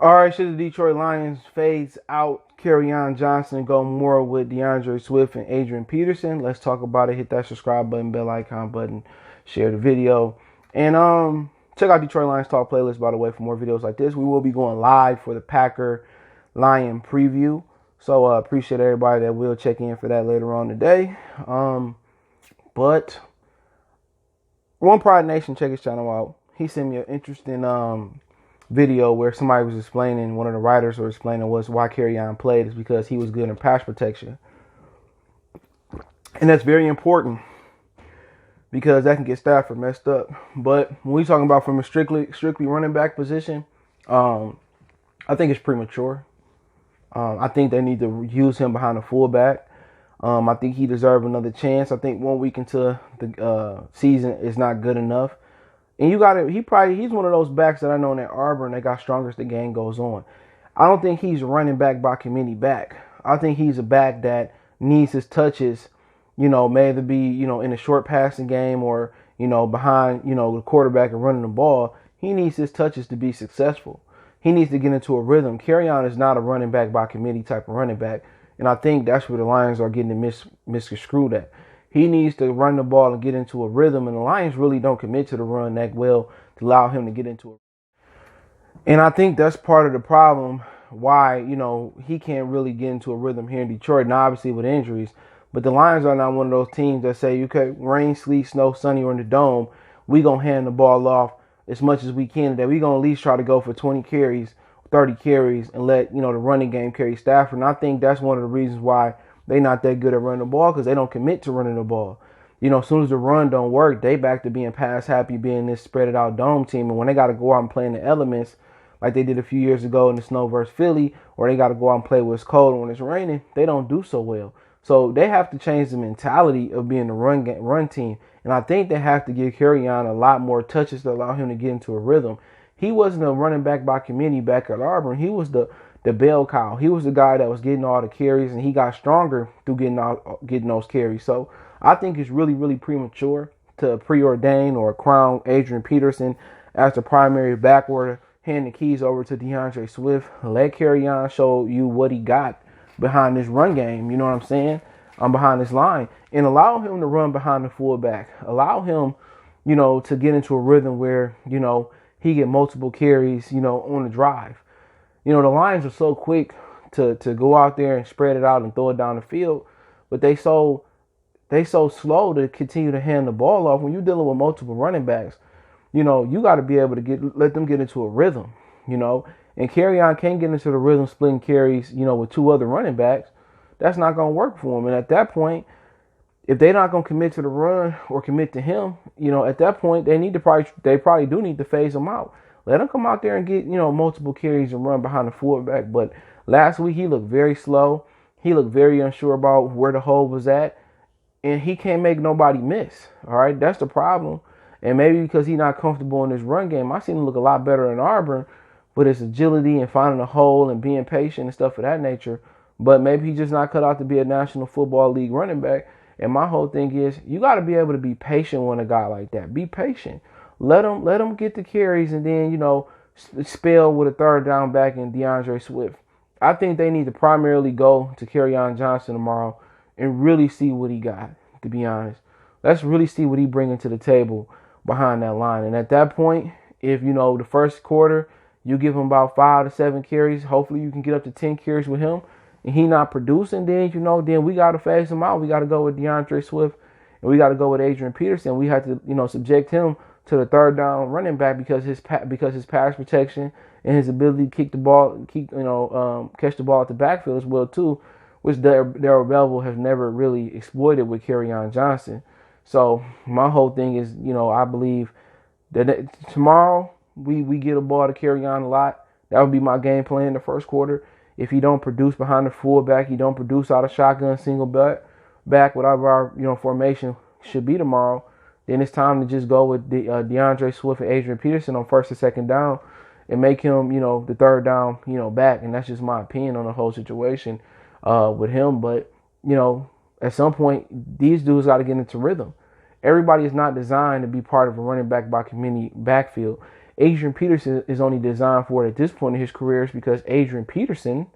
All right, should the Detroit Lions phase out Kerryon Johnson and go more with DeAndre Swift and Adrian Peterson? Let's talk about it. Hit that subscribe button, bell icon button, share the video, and check out Detroit Lions Talk playlist, by the way, for more videos like this. We will be going live for the Packer Lion preview, so appreciate everybody that will check in for that later on today. But One Pride Nation, check his channel out. He sent me an interesting video where somebody was explaining, one of the writers was explaining why Kerryon played is because he was good in pass protection. And that's very important because that can get Stafford messed up. But when we talking about from a strictly running back position, I think it's premature. I think they need to use him behind the fullback. I think he deserves another chance. I think 1 week into the season is not good enough. And he's one of those backs that I know in that Auburn, they got stronger as the game goes on. I don't think he's running back by committee back. I think he's a back that needs his touches, may either be, in a short passing game or, behind, the quarterback and running the ball. He needs his touches to be successful. He needs to get into a rhythm. Kerryon is not a running back by committee type of running back. And I think that's where the Lions are getting misconstrued at. He needs to run the ball and get into a rhythm, and the Lions really don't commit to the run that well to allow him to get into it. And I think that's part of the problem why, he can't really get into a rhythm here in Detroit, and obviously with injuries. But the Lions are not one of those teams that say, okay, rain, sleet, snow, sunny, or in the dome, we going to hand the ball off as much as we can today. We're going to at least try to go for 20 carries, 30 carries, and let, the running game carry Stafford. And I think that's one of the reasons why they're not that good at running the ball, because they don't commit to running the ball. As soon as the run don't work, they back to being pass happy, being this spread it out dome team. And when they got to go out and play in the elements, like they did a few years ago in the snow versus Philly, or they got to go out and play when it's cold and when it's raining, they don't do so well. So they have to change the mentality of being the run team. And I think they have to give Kerryon a lot more touches to allow him to get into a rhythm. He wasn't a running back by committee back at Auburn. He was the bell cow. He was the guy that was getting all the carries, and he got stronger through getting those carries. So I think it's really, really premature to preordain or crown Adrian Peterson as the primary back or hand the keys over to DeAndre Swift. Let Kerryon show you what he got behind this run game. You know what I'm saying? Behind this line. And allow him to run behind the fullback. Allow him, to get into a rhythm where, he get multiple carries, on the drive. The Lions are so quick to go out there and spread it out and throw it down the field, but they so slow to continue to hand the ball off. When you're dealing with multiple running backs, you got to be able to let them get into a rhythm, And Kerryon can't get into the rhythm splitting carries, with two other running backs. That's not going to work for him. And at that point, if they're not going to commit to the run or commit to him, at that point they probably do need to phase him out. Let him come out there and get, multiple carries and run behind the fullback. But last week he looked very slow. He looked very unsure about where the hole was at. And he can't make nobody miss. All right, that's the problem. And maybe because he's not comfortable in this run game, I seen him look a lot better in Auburn with his agility and finding a hole and being patient and stuff of that nature. But maybe he's just not cut out to be a National Football League running back. And my whole thing is you got to be able to be patient with a guy like that. Be patient. Let him get the carries and then, spell with a third down back in DeAndre Swift. I think they need to primarily go to Kerryon Johnson tomorrow and really see what he got, to be honest. Let's really see what he bringing to the table behind that line. And at that point, if, the first quarter, you give him about 5 to 7 carries, hopefully you can get up to 10 carries with him, and he not producing, then, then we got to phase him out. We got to go with DeAndre Swift, and we got to go with Adrian Peterson. We have to, subject him to the third down running back because his pass protection and his ability to kick the ball, catch the ball at the backfield as well too, which Darrell Bevell has never really exploited with Kerryon Johnson. So my whole thing is, I believe that tomorrow we get a ball to Kerryon a lot. That would be my game plan in the first quarter. If he don't produce behind the fullback, he don't produce out of shotgun, single back, whatever our formation should be tomorrow, then it's time to just go with DeAndre Swift and Adrian Peterson on first and second down and make him, the third down, back. And that's just my opinion on the whole situation with him. But, at some point, these dudes got to get into rhythm. Everybody is not designed to be part of a running back by committee backfield. Adrian Peterson is only designed for it at this point in his career is because Adrian Peterson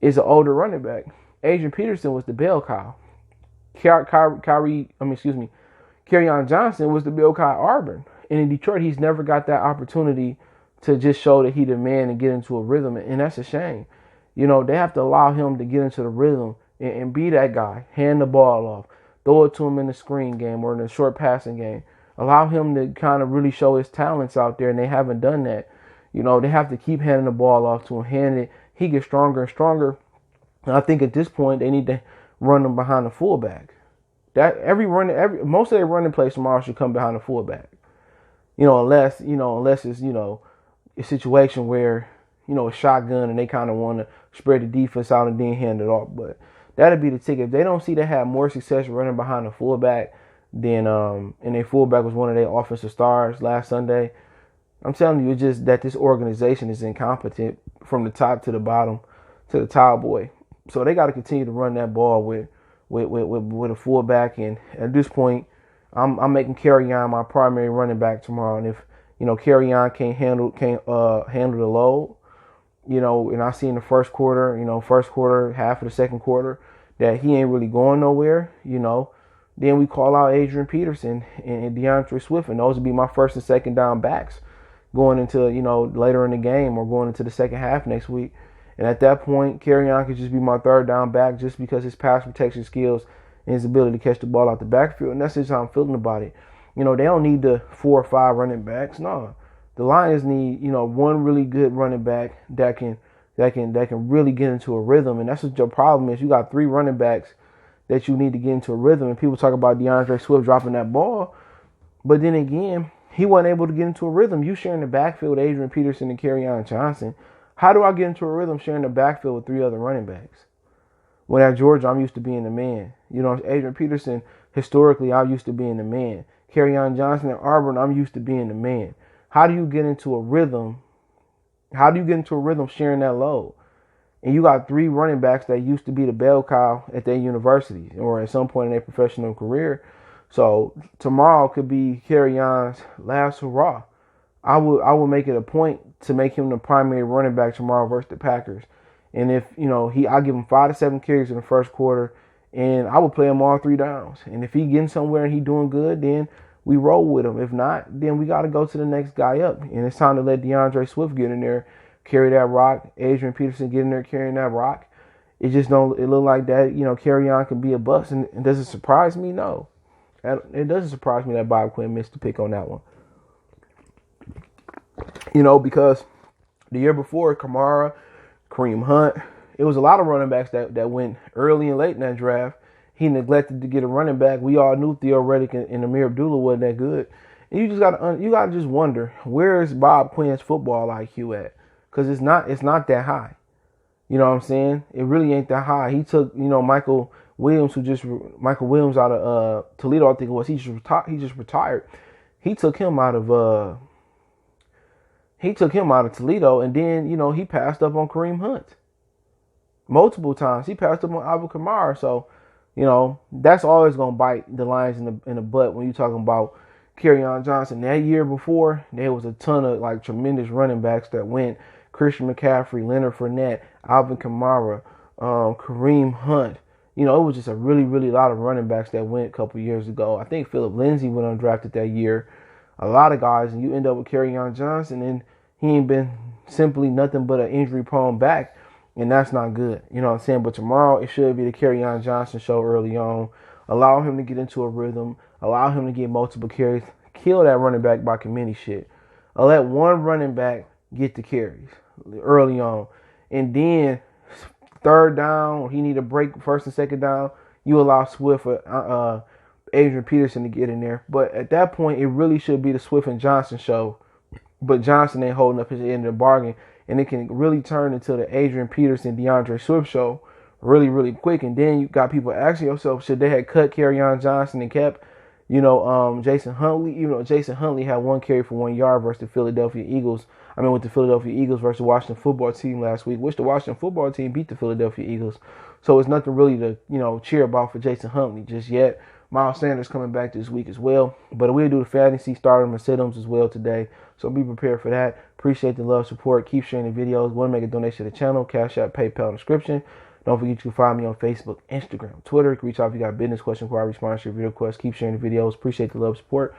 is an older running back. Adrian Peterson was the bell cow. Kerryon Johnson was the bell cow Auburn. And in Detroit, he's never got that opportunity to just show that he's the man and get into a rhythm. And that's a shame. You know, they have to allow him to get into the rhythm and be that guy. Hand the ball off. Throw it to him in the screen game or in the short passing game. Allow him to kind of really show his talents out there, and they haven't done that. You know, they have to keep handing the ball off to him. Hand it. He gets stronger and stronger. And I think at this point, they need to run him behind the fullback. Most of their running plays tomorrow should come behind the fullback. Unless it's, a situation where, a shotgun and they kind of want to spread the defense out and then hand it off. But that'd be the ticket. If they don't see they have more success running behind the fullback than and their fullback was one of their offensive stars last Sunday, I'm telling you, it's just that this organization is incompetent from the top to the bottom to the towel boy. So they got to continue to run that ball with a fullback. And at this point, I'm making Kerryon my primary running back tomorrow. And if Kerryon can't handle the load, and I see in the first quarter, half of the second quarter, that he ain't really going nowhere, then we call out Adrian Peterson and DeAndre Swift, and those would be my first and second down backs going into, later in the game or going into the second half next week. And at that point, Kerryon could just be my third down back just because his pass protection skills and his ability to catch the ball out the backfield. And that's just how I'm feeling about it. They don't need the 4 or 5 running backs. No. The Lions need, one really good running back that can really get into a rhythm. And that's what your problem is. You got 3 running backs that you need to get into a rhythm. And people talk about DeAndre Swift dropping that ball. But then again, he wasn't able to get into a rhythm. You sharing the backfield with Adrian Peterson and Kerryon Johnson. How do I get into a rhythm sharing the backfield with 3 other running backs? When at Georgia, I'm used to being the man. Adrian Peterson, historically, I'm used to being the man. Kerryon Johnson at Auburn, I'm used to being the man. How do you get into a rhythm? How do you get into a rhythm sharing that load? And you got 3 running backs that used to be the bell cow at their universities or at some point in their professional career. So tomorrow could be Kerryon's last hurrah. I would make it a point to make him the primary running back tomorrow versus the Packers. And if, I'll give him 5 to 7 carries in the first quarter, and I would play him all 3 downs. And if he getting somewhere and he doing good, then we roll with him. If not, then we got to go to the next guy up. And it's time to let DeAndre Swift get in there, carry that rock. Adrian Peterson get in there carrying that rock. It look like that, Kerryon can be a bust. And does it surprise me? No. It doesn't surprise me that Bob Quinn missed the pick on that one. Because the year before, Kamara, Kareem Hunt, it was a lot of running backs that went early and late in that draft. He neglected to get a running back. We all knew Theo Reddick and Amir Abdullah wasn't that good. And you gotta just wonder, where is Bob Quinn's football IQ at? Because it's not that high. You know what I'm saying? It really ain't that high. He took Michael Williams out of Toledo, I think it was. He just retired. He took him out of Toledo, and then he passed up on Kareem Hunt multiple times. He passed up on Alvin Kamara. So that's always gonna bite the Lions in the butt when you're talking about Kerryon Johnson. That year before, there was a ton of tremendous running backs that went. Christian McCaffrey, Leonard Fournette, Alvin Kamara, Kareem Hunt. It was just a really, really lot of running backs that went a couple years ago. I think Philip Lindsay went undrafted that year. A lot of guys, and you end up with Kerryon Johnson, and he ain't been simply nothing but an injury-prone back, and that's not good. You know what I'm saying? But tomorrow, it should be the Kerryon Johnson show early on. Allow him to get into a rhythm. Allow him to get multiple carries. Kill that running back by committee shit. Let one running back get the carries early on. And then, third down, he need a break, first and second down, you allow Swift or Adrian Peterson to get in there. But at that point, it really should be the Swift and Johnson show. But Johnson ain't holding up his end of the bargain. And it can really turn into the Adrian Peterson, DeAndre Swift show really, really quick. And then you got people asking yourself, should they have cut Kerryon Johnson and kept, Jason Huntley? Even though Jason Huntley had 1 carry for 1 yard versus the Philadelphia Eagles. With the Philadelphia Eagles versus the Washington football team last week, which the Washington football team beat the Philadelphia Eagles. So it's nothing really to, cheer about for Jason Huntley just yet. Miles Sanders coming back this week as well. But we'll do the fantasy starters and sit-ems as well today. So be prepared for that. Appreciate the love, support. Keep sharing the videos. Want to make a donation to the channel? Cash App, PayPal description. Don't forget you can find me on Facebook, Instagram, Twitter. You can reach out if you got a business question before I respond to your video requests. Keep sharing the videos. Appreciate the love, support.